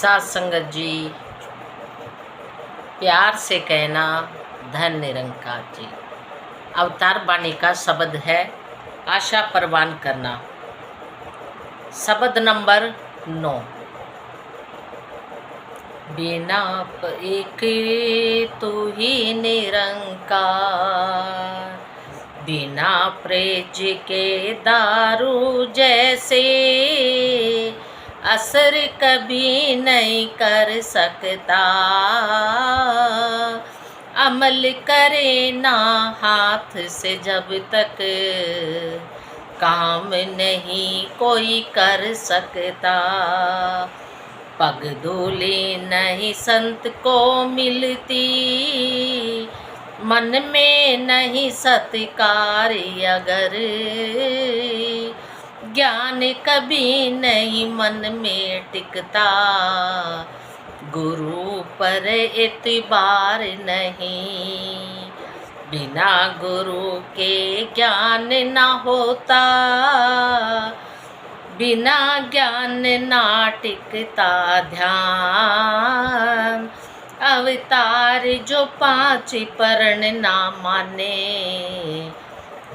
साथ संगत जी, प्यार से कहना धन निरंकार जी। अवतार बाणी का शब्द है आशा परवान करना। शब्द नंबर 9। बिना एक तू ही निरंकार, बिना प्रेज के दारू जैसे असर कभी नहीं कर सकता। अमल करे ना हाथ से जब तक काम नहीं कोई कर सकता। पग धूली नहीं संत को मिलती, मन में नहीं सत्कार अगर, ज्ञान कभी नहीं मन में टिकता। गुरु पर एतबार नहीं, बिना गुरु के ज्ञान ना होता। बिना ज्ञान ना टिकता ध्यान। अवतार जो 5 परण ना माने,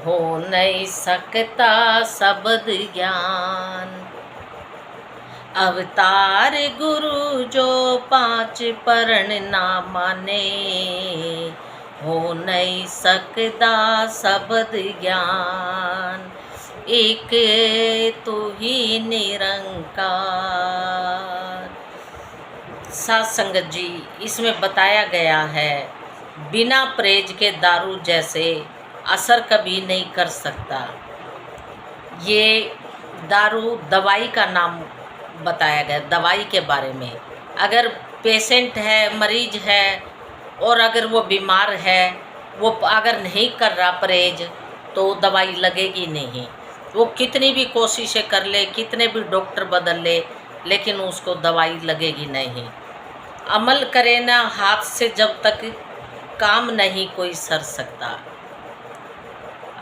हो नहीं सकता शब्द ज्ञान। अवतार गुरु जो 5 परण ना माने, हो नहीं सकता शब्द ज्ञान। एक तू ही निरंकार। साथ संगत जी, इसमें बताया गया है बिना प्रेज के दारू जैसे असर कभी नहीं कर सकता। ये दारू दवाई का नाम बताया गया, दवाई के बारे में। अगर पेशेंट है, मरीज है, और अगर वो बीमार है, वो अगर नहीं कर रहा परहेज, तो दवाई लगेगी नहीं। वो कितनी भी कोशिशें कर ले, कितने भी डॉक्टर बदल ले, लेकिन उसको दवाई लगेगी नहीं। अमल करे ना हाथ से जब तक काम नहीं कोई सर सकता।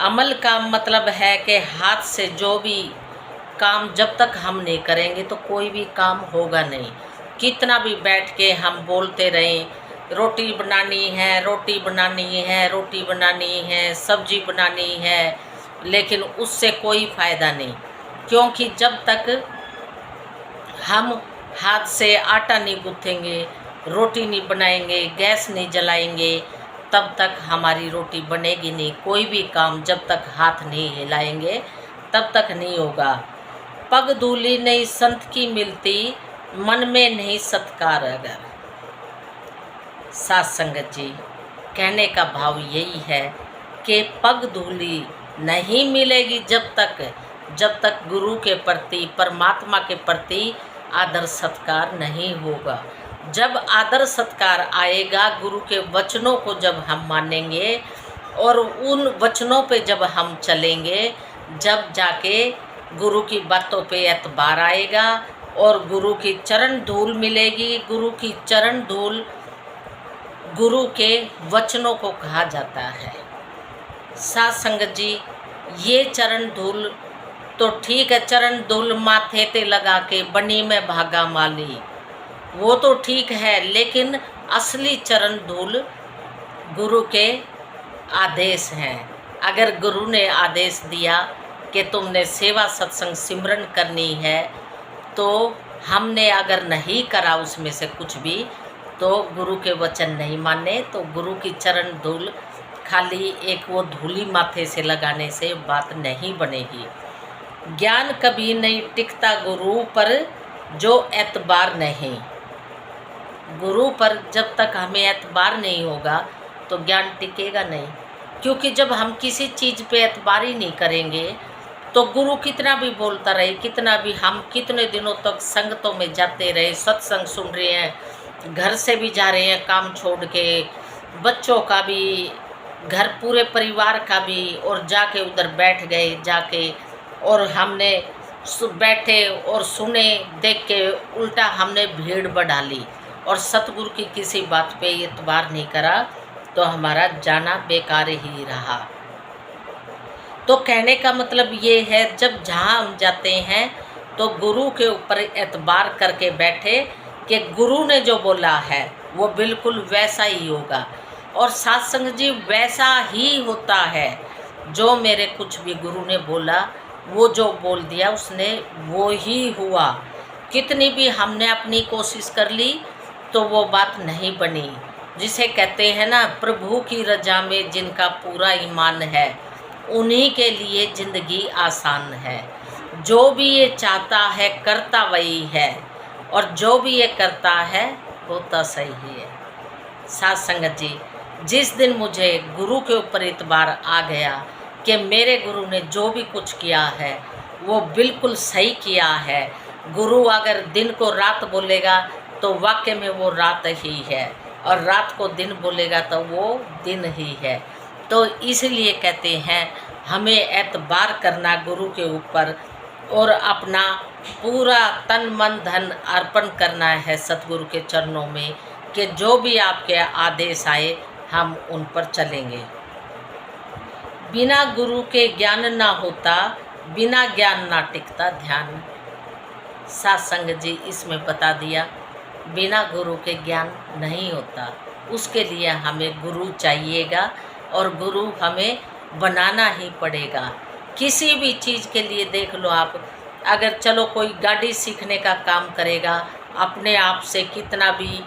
अमल का मतलब है कि हाथ से जो भी काम जब तक हम नहीं करेंगे तो कोई भी काम होगा नहीं। कितना भी बैठ के हम बोलते रहें, रोटी बनानी है, रोटी बनानी है, रोटी बनानी है, सब्जी बनानी है, लेकिन उससे कोई फ़ायदा नहीं। क्योंकि जब तक हम हाथ से आटा नहीं गूँथेंगे, रोटी नहीं बनाएंगे, गैस नहीं जलाएंगे, तब तक हमारी रोटी बनेगी नहीं। कोई भी काम जब तक हाथ नहीं हिलाएंगे तब तक नहीं होगा। पग धूली नहीं संत की मिलती, मन में नहीं सत्कार अगर। साथ संगत जी, कहने का भाव यही है कि पग धूली नहीं मिलेगी जब तक गुरु के प्रति, परमात्मा के प्रति आदर सत्कार नहीं होगा। जब आदर सत्कार आएगा, गुरु के वचनों को जब हम मानेंगे और उन वचनों पे जब हम चलेंगे, जब जाके गुरु की बातों पे एतबार आएगा और गुरु की चरण धूल मिलेगी। गुरु की चरण धूल गुरु के वचनों को कहा जाता है। साथ संगत जी, ये चरण धूल तो ठीक है, चरण धूल माथे ते लगा के बनी में भागा माली, वो तो ठीक है, लेकिन असली चरण धूल गुरु के आदेश हैं। अगर गुरु ने आदेश दिया कि तुमने सेवा सत्संग सिमरन करनी है, तो हमने अगर नहीं करा उसमें से कुछ भी, तो गुरु के वचन नहीं माने, तो गुरु की चरण धूल खाली एक वो धूली माथे से लगाने से बात नहीं बनेगी। ज्ञान कभी नहीं टिकता गुरु पर जो एतबार नहीं। गुरु पर जब तक हमें एतबार नहीं होगा तो ज्ञान टिकेगा नहीं। क्योंकि जब हम किसी चीज़ पे एतबार ही नहीं करेंगे तो गुरु कितना भी बोलता रहे, कितना भी हम कितने दिनों तक संगतों में जाते रहे, सत्संग सुन रहे हैं, घर से भी जा रहे हैं काम छोड़ के, बच्चों का भी, घर पूरे परिवार का भी, और जाके उधर बैठ गए जाके, और हमने बैठे और सुने, देख के उल्टा हमने भीड़ बढ़ा ली और सतगुरु की किसी बात पे एतबार नहीं करा, तो हमारा जाना बेकार ही रहा। तो कहने का मतलब ये है, जब जहाँ हम जाते हैं तो गुरु के ऊपर एतबार करके बैठे कि गुरु ने जो बोला है वो बिल्कुल वैसा ही होगा। और सत्संग जी वैसा ही होता है, जो मेरे कुछ भी गुरु ने बोला, वो जो बोल दिया उसने वो ही हुआ। कितनी भी हमने अपनी कोशिश कर ली तो वो बात नहीं बनी। जिसे कहते हैं ना, प्रभु की रजा में जिनका पूरा ईमान है उन्हीं के लिए ज़िंदगी आसान है। जो भी ये चाहता है करता वही है, और जो भी ये करता है होता सही है। साथ संगत जी, जिस दिन मुझे गुरु के ऊपर इतबार आ गया कि मेरे गुरु ने जो भी कुछ किया है वो बिल्कुल सही किया है। गुरु अगर दिन को रात बोलेगा तो वाकई में वो रात ही है, और रात को दिन बोलेगा तो वो दिन ही है। तो इसलिए कहते हैं हमें एतबार करना गुरु के ऊपर, और अपना पूरा तन मन धन अर्पण करना है सतगुरु के चरणों में, कि जो भी आपके आदेश आए हम उन पर चलेंगे। बिना गुरु के ज्ञान ना होता, बिना ज्ञान ना टिकता ध्यान। सत्संग जी इसमें बता दिया, बिना गुरु के ज्ञान नहीं होता। उसके लिए हमें गुरु चाहिएगा, और गुरु हमें बनाना ही पड़ेगा। किसी भी चीज़ के लिए देख लो आप, अगर चलो कोई गाड़ी सीखने का काम करेगा, अपने आप से कितना भी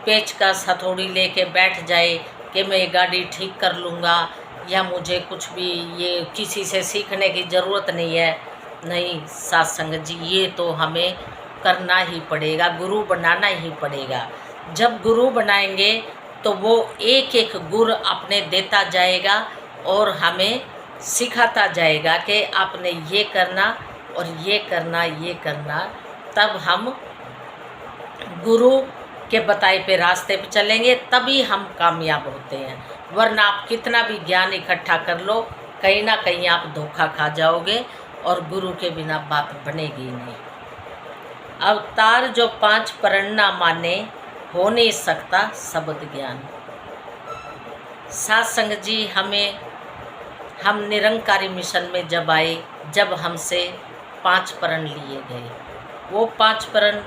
पेचकस हथौड़ी लेके बैठ जाए कि मैं ये गाड़ी ठीक कर लूँगा, या मुझे कुछ भी ये किसी से सीखने की ज़रूरत नहीं है, नहीं सत्संग जी, ये तो हमें करना ही पड़ेगा, गुरु बनाना ही पड़ेगा। जब गुरु बनाएंगे तो वो एक एक गुर अपने देता जाएगा और हमें सिखाता जाएगा कि आपने ये करना और ये करना, ये करना। तब हम गुरु के बताए पे रास्ते पे चलेंगे, तभी हम कामयाब होते हैं। वरना आप कितना भी ज्ञान इकट्ठा कर लो, कहीं ना कहीं आप धोखा खा जाओगे, और गुरु के बिना बात बनेगी नहीं। अवतार जो 5 प्रण ना माने, हो नहीं सकता शब्द ज्ञान। सत्संग जी हम निरंकारी मिशन में जब आए, जब हमसे 5 प्रण लिए गए, वो 5 प्रण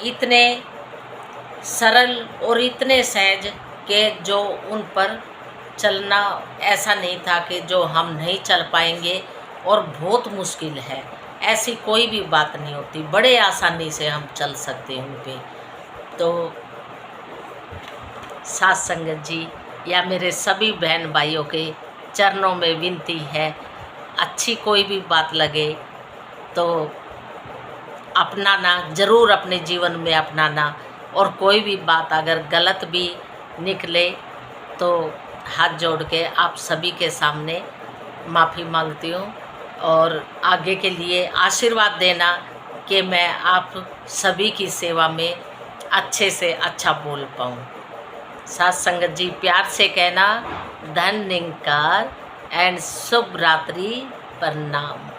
इतने सरल और इतने सहज कि जो उन पर चलना ऐसा नहीं था कि जो हम नहीं चल पाएंगे, और बहुत मुश्किल है, ऐसी कोई भी बात नहीं होती, बड़े आसानी से हम चल सकते हैं उन पे। तो सत्संग जी या मेरे सभी बहन भाइयों के चरणों में विनती है, अच्छी कोई भी बात लगे तो अपनाना, ज़रूर अपने जीवन में अपनाना, और कोई भी बात अगर गलत भी निकले तो हाथ जोड़ के आप सभी के सामने माफ़ी मांगती हूँ, और आगे के लिए आशीर्वाद देना कि मैं आप सभी की सेवा में अच्छे से अच्छा बोल पाऊँ। सत्संग जी प्यार से कहना, धन निंकार एंड शुभ रात्रि, प्रणाम।